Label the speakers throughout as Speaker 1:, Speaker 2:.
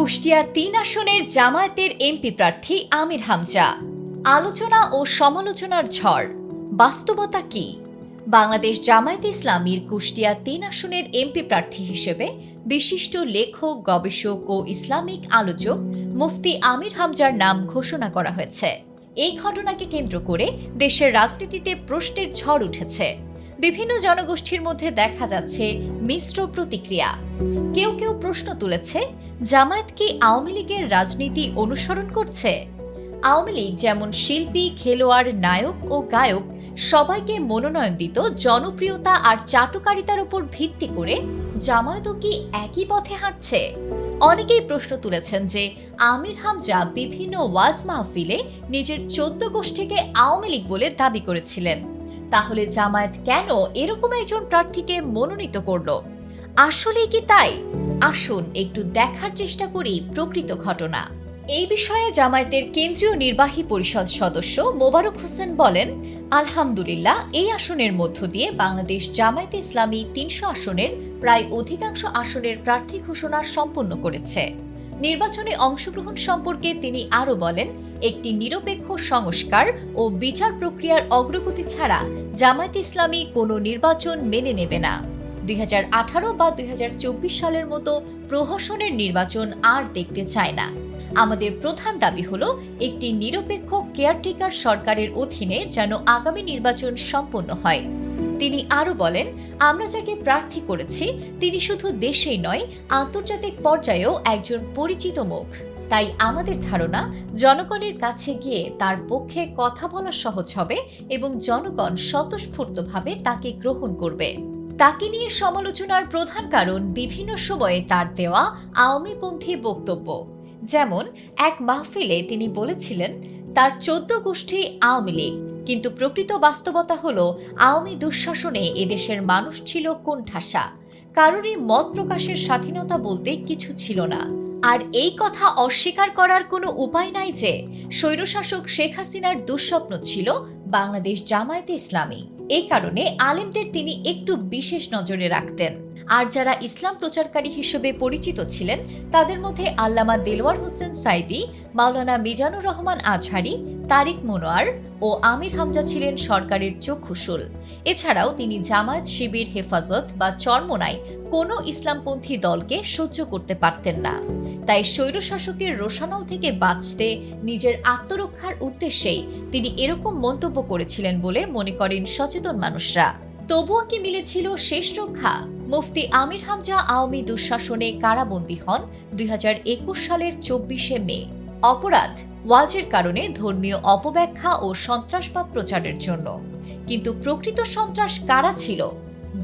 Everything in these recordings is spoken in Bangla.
Speaker 1: কুষ্টিয়া ৩ আসনের জামায়াতের এমপি প্রার্থী আমির হামজা। আলোচনা ও সমালোচনার ঝড়, বাস্তবতা কি? বাংলাদেশ জামায়াতে ইসলামীর কুষ্টিয়া ৩ আসনের এমপি প্রার্থী হিসেবে বিশিষ্ট লেখক, গবেষক ও ইসলামিক আলোচক মুফতি আমির হামজার নাম ঘোষণা করা হয়েছে। এই ঘটনাকে কেন্দ্র করে দেশের রাজনীতিতে প্রশ্নের ঝড় উঠেছে। বিভিন্ন জনগোষ্ঠীর মধ্যে দেখা যাচ্ছে মিশ্র প্রতিক্রিয়া। কেউ কেউ প্রশ্ন তুলেছে, জামায়াত কি আওয়ামী লীগের রাজনীতি অনুসরণ করছে? আওয়ামী লীগ যেমন শিল্পী, খেলোয়াড়, নায়ক ও গায়ক সবাইকে মনোনয়ন দিত জনপ্রিয়তা আর চাটুকারিতার উপর ভিত্তি করে, জামায়াতও কি একই পথে হাঁটছে? অনেকেই প্রশ্ন তুলেছেন যে আমির হামজা বিভিন্ন ওয়াজ মাহফিলে নিজের 14 গোষ্ঠীকে আওয়ামী লীগ বলে দাবি করেছিলেন। তাহলে জামায়াত কেন এরকম একজন প্রার্থীকে মনোনীত করল? আসলেই কি তাই? আসুন একটু দেখার চেষ্টা করি প্রকৃত ঘটনা। এই বিষয়ে জামায়াতের কেন্দ্রীয় নির্বাহী পরিষদ সদস্য মোবারক হোসেন বলেন, আলহামদুলিল্লাহ, এই আসনের মধ্য দিয়ে বাংলাদেশ জামায়াতে ইসলামী 300 আসনের প্রায় অধিকাংশ আসনের প্রার্থী ঘোষণা সম্পন্ন করেছে। নির্বাচনে অংশগ্রহণ সম্পর্কে তিনি আরও বলেন, একটি নিরপেক্ষ সংস্কার ও বিচার প্রক্রিয়ার অগ্রগতি ছাড়া জামায়াতে ইসলামী কোনো নির্বাচন মেনে নেবে না। 2018 বা 2024 সালের মতো প্রহসনের নির্বাচন আর দেখতে চায় না। আমাদের প্রধান দাবি হলো একটি নিরপেক্ষ কেয়ারটেকার সরকারের অধীনে যেন আগামী নির্বাচন সম্পন্ন হয়। তিনি আরও বলেন, আমরা যাকে প্রার্থী করেছি তিনি শুধু দেশেই নয়, আন্তর্জাতিক পর্যায়েও একজন পরিচিত মুখ। তাই আমাদের ধারণা, জনগণের কাছে গিয়ে তার পক্ষে কথা বলা সহজ হবে এবং জনগণ স্বতঃস্ফূর্তভাবে তাকে গ্রহণ করবে। তাকে নিয়ে সমালোচনার প্রধান কারণ বিভিন্ন সময়ে তার দেওয়া আওয়ামীপন্থী বক্তব্য। যেমন এক মাহফিলে তিনি বলেছিলেন তার 14 গোষ্ঠী আওয়ামী লীগ, কিন্তু প্রকৃত বাস্তবতা হলো আওয়ামী দুঃশাসনে এদেশের মানুষ ছিল কোণঠাসা। কারোরই মত প্রকাশের স্বাধীনতা বলতে কিছু ছিল না। আর এই কথা অস্বীকার করার কোনো উপায় নাই যে স্বৈরশাসক শেখ হাসিনার দুঃস্বপ্ন ছিল বাংলাদেশ জামায়াতে ইসলামী। এই কারণে আলেমদের তিনি একটু বিশেষ নজরে রাখতেন। আর যারা ইসলাম প্রচারকারী হিসেবে পরিচিত ছিলেন তাদের মধ্যে আল্লামা দেলোয়ার হোসেন সাইদি, মাওলানা মিজানুর রহমান আজহারি, তারিক মনোয়ার ও আমির হামজা ছিলেন সরকারের চক্ষুশূল। এছাড়াও তিনি জামায়াত, শিবির, হেফাজত বা চরমোনাই কোনো ইসলামপন্থী দলকে সহ্য করতে পারতেন না। তাই স্বৈরশাসকের রোষানল থেকে বাঁচতে নিজের আত্মরক্ষার উদ্দেশ্যেই তিনি এরকম মন্তব্য করেছিলেন বলে মনে করেন সচেতন মানুষরা। তবুও কি মিলেছিল শেষ রক্ষা? মুফতি আমির হামজা আওয়ামী দুঃশাসনে কারাবন্দী হন 2021 সালের 24শে মে। অপরাধ ওয়াজের কারণে ধর্মীয় অপব্যাখ্যা ও সন্ত্রাসবাদ প্রচারের জন্য। কিন্তু প্রকৃত সন্ত্রাস কারা ছিল?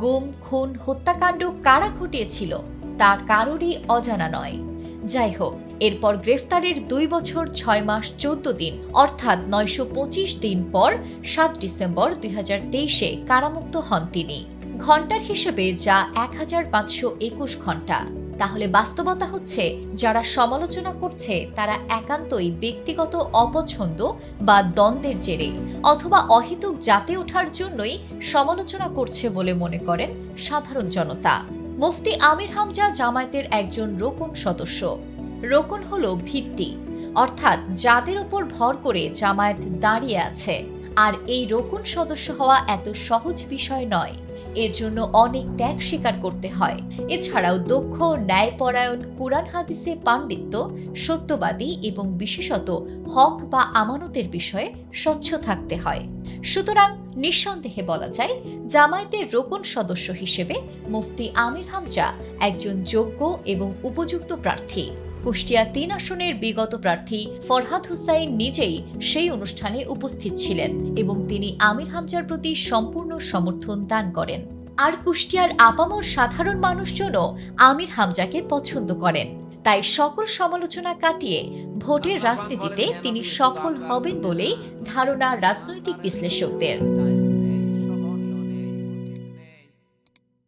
Speaker 1: গুম, খুন, হত্যাকাণ্ড কারা ঘটিয়েছিল তা কারোরই অজানা নয়। যাই হোক, এরপর গ্রেফতারের 2 বছর 6 মাস 14 দিন অর্থাৎ 925 দিন পর 7 ডিসেম্বর 2023-এ কারামুক্ত হন তিনি। ঘণ্টার হিসেবে যা 1521 ঘণ্টা। তাহলে বাস্তবতা হচ্ছে, যারা সমালোচনা করছে তারা একান্তই ব্যক্তিগত অপছন্দ বা দ্বন্দ্বের জেরে অথবা অহেতুক জাতে ওঠার জন্যই সমালোচনা করছে বলে মনে করেন সাধারণ জনতা। মুফতি আমির হামজা জামায়াতের একজন রোকন সদস্য। রোকন হলো ভিত্তি, অর্থাৎ যাদের উপর ভর করে জামায়াত দাঁড়িয়ে আছে। আর এই রোকন সদস্য হওয়া এত সহজ বিষয় নয়। এর জন্য অনেক ত্যাগ স্বীকার করতে হয়। এছাড়াও দক্ষ, ন্যায়পরায়ণ, কুরআন হাদিসে পাণ্ডিত্য, সত্যবাদী এবং বিশেষত হক বা আমানতের বিষয়ে স্বচ্ছ থাকতে হয়। সুতরাং নিঃসন্দেহে বলা যায়, জামায়াতের রোকন সদস্য হিসেবে মুফতি আমির হামজা একজন যোগ্য এবং উপযুক্ত প্রার্থী। কুষ্টিয়া 3 আসনের বিগত প্রার্থী ফরহাদ হুসাইন নিজেই সেই অনুষ্ঠানে উপস্থিত ছিলেন এবং তিনি আমির হামজার প্রতি সম্পূর্ণ সমর্থন দান করেন। আর কুষ্টিয়ার আপামর সাধারণ মানুষজনও আমির হামজাকে পছন্দ করেন। তাই সকল সমালোচনা কাটিয়ে ভোটের রাজনীতিতে তিনি সফল হবেন বলেই ধারণা রাজনৈতিক বিশ্লেষকদের।